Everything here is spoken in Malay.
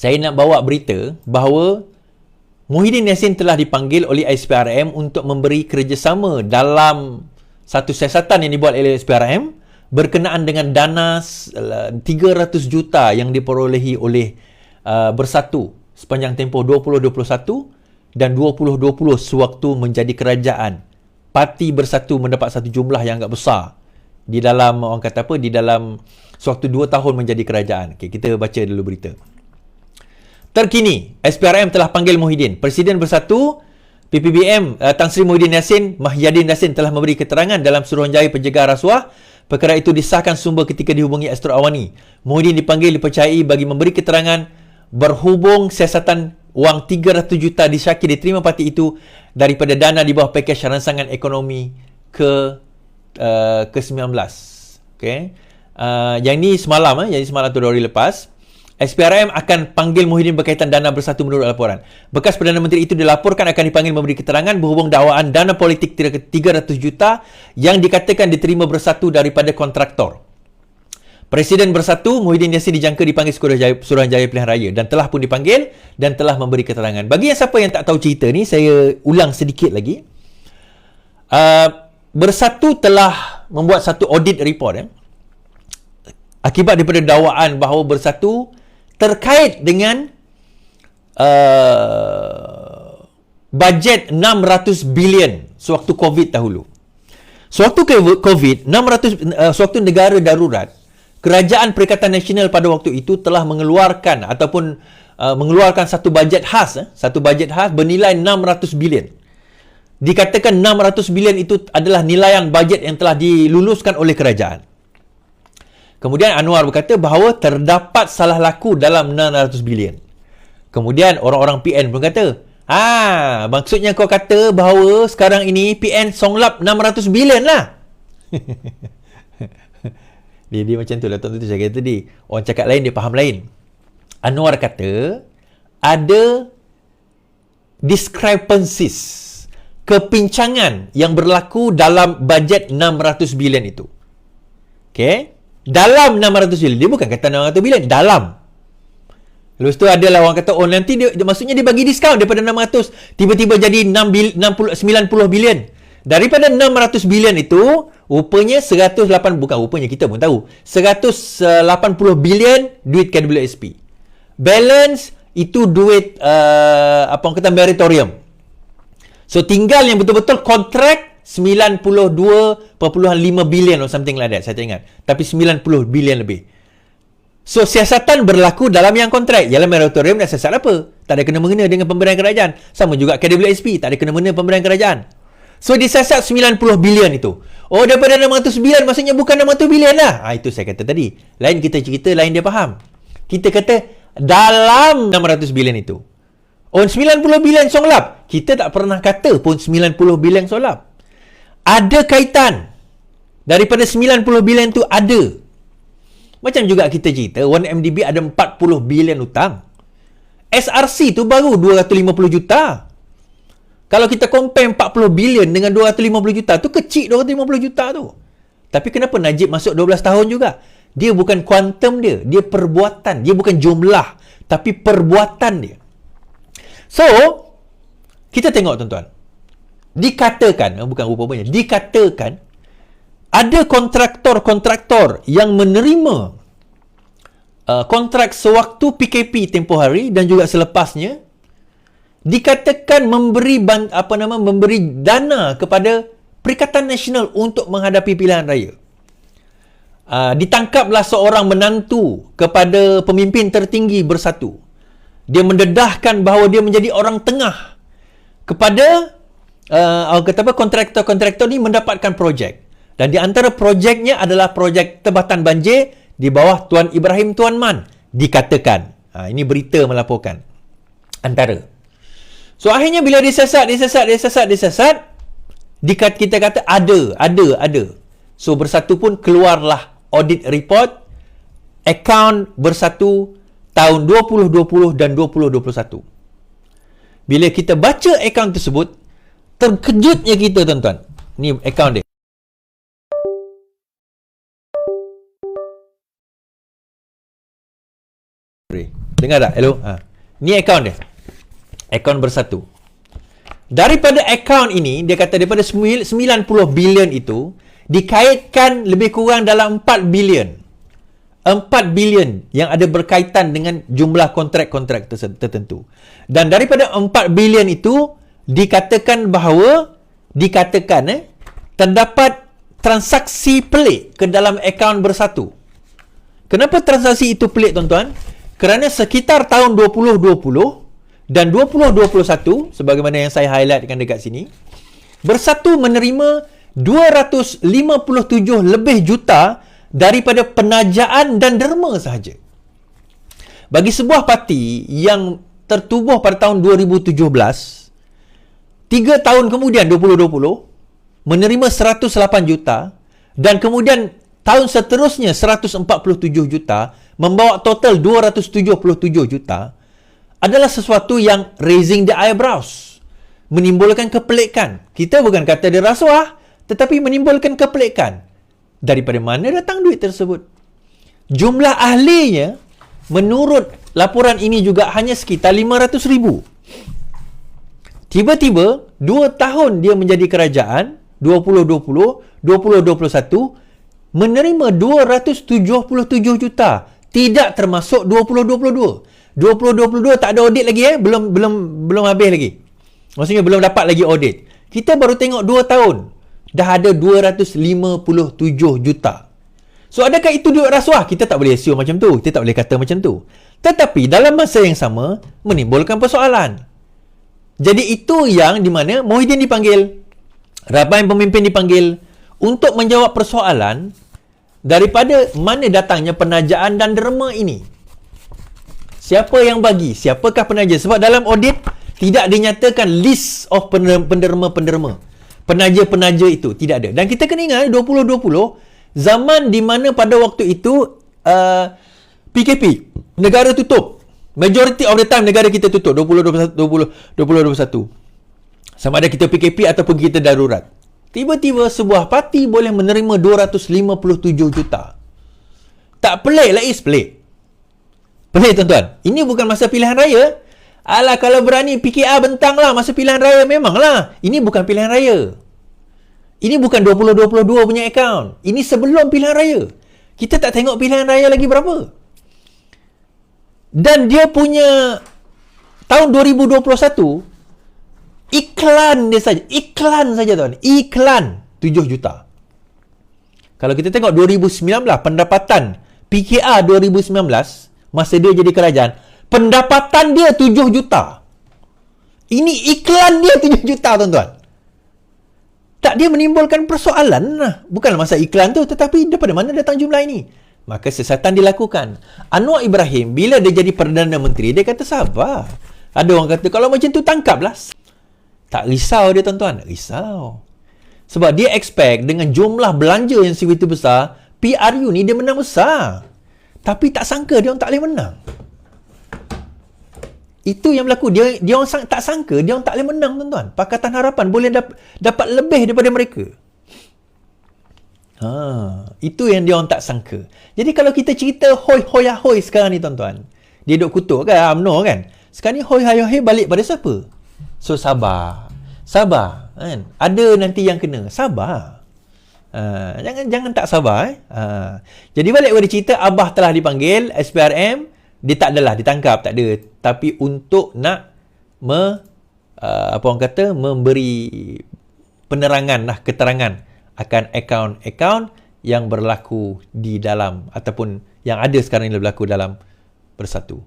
saya nak bawa berita bahawa Muhyiddin Yassin telah dipanggil oleh SPRM untuk memberi kerjasama dalam satu siasatan yang dibuat oleh SPRM berkenaan dengan dana 300 juta yang diperolehi oleh Bersatu sepanjang tempoh 2021 dan 2020 sewaktu menjadi kerajaan. Parti Bersatu mendapat satu jumlah yang agak besar di dalam, orang kata apa, di dalam sewaktu 2 tahun menjadi kerajaan. Okay, kita baca dulu berita. Terkini, SPRM telah panggil Muhyiddin. Presiden Bersatu PPBM Tan Sri Muhyiddin Yassin, Mahyadin Yassin telah memberi keterangan dalam Suruhanjaya Pencegahan Rasuah. Perkara itu disahkan sumber ketika dihubungi Astro Awani. Muhyiddin dipanggil dipercayai bagi memberi keterangan berhubung siasatan wang 300 juta disyaki diterima parti itu daripada dana di bawah pakej rangsangan ekonomi ke-19. Okay. Yang ni semalam, yang semalam tu 2 hari lepas. SPRM akan panggil Muhyiddin berkaitan dana Bersatu menurut laporan. Bekas Perdana Menteri itu dilaporkan akan dipanggil memberi keterangan berhubung dakwaan dana politik 300 juta yang dikatakan diterima Bersatu daripada kontraktor. Presiden Bersatu Muhyiddin Yassin dijangka dipanggil Suruhanjaya Pilihan Raya dan telah pun dipanggil dan telah memberi keterangan. Bagi yang siapa yang tak tahu cerita ni, saya ulang sedikit lagi. Bersatu telah membuat satu audit report akibat daripada dakwaan bahawa Bersatu terkait dengan bajet 600 bilion sewaktu COVID dahulu. Sewaktu COVID, sewaktu negara darurat, Kerajaan Perikatan Nasional pada waktu itu telah mengeluarkan ataupun mengeluarkan satu bajet khas bernilai 600 bilion. Dikatakan 600 bilion itu adalah nilaian bajet yang telah diluluskan oleh kerajaan. Kemudian Anwar berkata bahawa terdapat salah laku dalam 600 bilion. Kemudian orang-orang PN pun kata, maksudnya kau kata bahawa sekarang ini PN songlap 600 bilion lah. dia macam tu lah, tuan-tuan, saya kata tadi. Orang cakap lain, dia faham lain. Anwar kata, ada discrepancies, kepincangan yang berlaku dalam bajet 600 bilion itu. Okay? Dalam 600 bilion. Dia bukan kata 600 bilion. Dalam. Lepas tu adalah orang kata, nanti dia maksudnya dia bagi diskaun daripada 600. Tiba-tiba jadi 90 bilion. Daripada 600 bilion itu, rupanya bukan rupanya, kita pun tahu. 180 bilion duit KWSP. Balance itu duit, orang kata meritorium. So, tinggal yang betul-betul kontrak 92.5 bilion or something like that, saya tak ingat. Tapi 90 bilion lebih. So, siasatan berlaku dalam yang kontrak. Ialah meritorium dan siasat apa? Tak ada kena-mengena dengan pemberian kerajaan. Sama juga KWSP, tak ada kena-mengena pemberian kerajaan. So, disiasat 90 bilion itu. Oh, daripada 600 bilion, maksudnya bukan 600 bilion lah. Itu saya kata tadi. Lain kita cerita, lain dia faham. Kita kata, dalam 600 bilion itu. Oh, 90 bilion songlap. Kita tak pernah kata pun 90 bilion songlap. Ada kaitan. Daripada 90 bilion tu ada. Macam juga kita cerita 1MDB ada 40 bilion hutang. SRC tu baru 250 juta. Kalau kita compare 40 bilion dengan 250 juta tu kecil, 250 juta tu. Tapi kenapa Najib masuk 12 tahun juga? Dia bukan kuantum dia, dia perbuatan. Dia bukan jumlah, tapi perbuatan dia. So, kita tengok tuan-tuan. Dikatakan, bukan rupanya, dikatakan ada kontraktor-kontraktor yang menerima kontrak sewaktu PKP tempoh hari dan juga selepasnya, dikatakan memberi dana kepada Perikatan Nasional untuk menghadapi pilihan raya. Ditangkaplah seorang menantu kepada pemimpin tertinggi Bersatu. Dia mendedahkan bahawa dia menjadi orang tengah kepada kontraktor-kontraktor ni mendapatkan projek. Dan di antara projeknya adalah projek tebatan banjir di bawah Tuan Ibrahim Tuan Man. Dikatakan. Ini berita melaporkan. Antara. So, akhirnya bila disiasat, kita kata ada. So, Bersatu pun keluarlah audit report akaun Bersatu tahun 2020 dan 2021. Bila kita baca akaun tersebut, terkejutnya kita, tuan-tuan. Ni akaun dia. Dengar tak? Hello? Ni akaun dia. Akaun Bersatu. Daripada akaun ini, dia kata daripada 90 bilion itu, dikaitkan lebih kurang dalam 4 bilion. 4 bilion yang ada berkaitan dengan jumlah kontrak-kontrak tertentu. Dan daripada 4 bilion itu, dikatakan bahawa, terdapat transaksi pelik ke dalam akaun Bersatu. Kenapa transaksi itu pelik, tuan-tuan? Kerana sekitar tahun 2020 dan 2021, sebagaimana yang saya highlightkan dekat sini, Bersatu menerima 257 lebih juta daripada penajaan dan derma sahaja. Bagi sebuah parti yang tertubuh pada tahun 2017, 3 tahun kemudian 2020 menerima 108 juta dan kemudian tahun seterusnya 147 juta, membawa total 277 juta, adalah sesuatu yang raising the eyebrows, menimbulkan kepelikan. Kita bukan kata dia rasuah, tetapi menimbulkan kepelikan. Daripada mana datang duit tersebut? Jumlah ahlinya menurut laporan ini juga hanya sekitar 500,000. Tiba-tiba 2 tahun dia menjadi kerajaan, 2020, 2021, menerima 277 juta, tidak termasuk 2022. 2022 tak ada audit lagi, belum habis lagi. Maksudnya belum dapat lagi audit. Kita baru tengok 2 tahun dah ada 257 juta. So adakah itu duit rasuah? Kita tak boleh assume macam tu. Kita tak boleh kata macam tu. Tetapi dalam masa yang sama menimbulkan persoalan. Jadi itu yang di mana Muhyiddin dipanggil, ramai pemimpin dipanggil untuk menjawab persoalan daripada mana datangnya penajaan dan derma ini. Siapa yang bagi? Siapakah penaja? Sebab dalam audit tidak dinyatakan list of penderma-penderma. Penaja-penaja itu tidak ada. Dan kita kena ingat 2020, zaman di mana pada waktu itu PKP, negara tutup. Majority of the time negara kita tutup 2021. Sama ada kita PKP ataupun kita darurat. Tiba-tiba sebuah parti boleh menerima 257 juta. Tak pelik lah, pelik. Pelik, tuan-tuan. Ini bukan masa pilihan raya. Alah, kalau berani PKR bentanglah masa pilihan raya, memanglah. Ini bukan pilihan raya. Ini bukan 2022 punya akaun. Ini sebelum pilihan raya. Kita tak tengok pilihan raya lagi berapa. Dan dia punya tahun 2021, iklan dia saja. Iklan saja, tuan. Iklan 7 juta. Kalau kita tengok 2019, pendapatan PKR 2019, masa dia jadi kerajaan, pendapatan dia 7 juta. Ini iklan dia 7 juta, tuan-tuan. Tak, dia menimbulkan persoalan lah. Bukan masa iklan tu, tetapi daripada mana datang jumlah ini? Maka siasatan dilakukan. Anwar Ibrahim, bila dia jadi Perdana Menteri, dia kata sabar. Ada orang kata, kalau macam tu tangkaplah. Tak risau dia, tuan-tuan. Tak risau. Sebab dia expect dengan jumlah belanja yang segitu besar, PRU ni dia menang besar. Tapi tak sangka dia orang tak boleh menang. Itu yang berlaku. Dia orang tak sangka dia orang tak boleh menang, tuan-tuan. Pakatan Harapan boleh dapat lebih daripada mereka. Itu yang dia orang tak sangka. Jadi kalau kita cerita hoi sekarang ni, tuan-tuan, dia duk kutuk kan UMNO kan. Sekarang ni hoi balik pada siapa? So sabar kan. Ada nanti yang kena. Sabar. Jangan tak sabar. Jadi balik pada cerita, Abah telah dipanggil SPRM, dia tak adalah ditangkap, tak ada, tapi untuk nak memberi penerangan lah, keterangan akan akaun-akaun yang berlaku di dalam ataupun yang ada sekarang ini berlaku dalam Bersatu.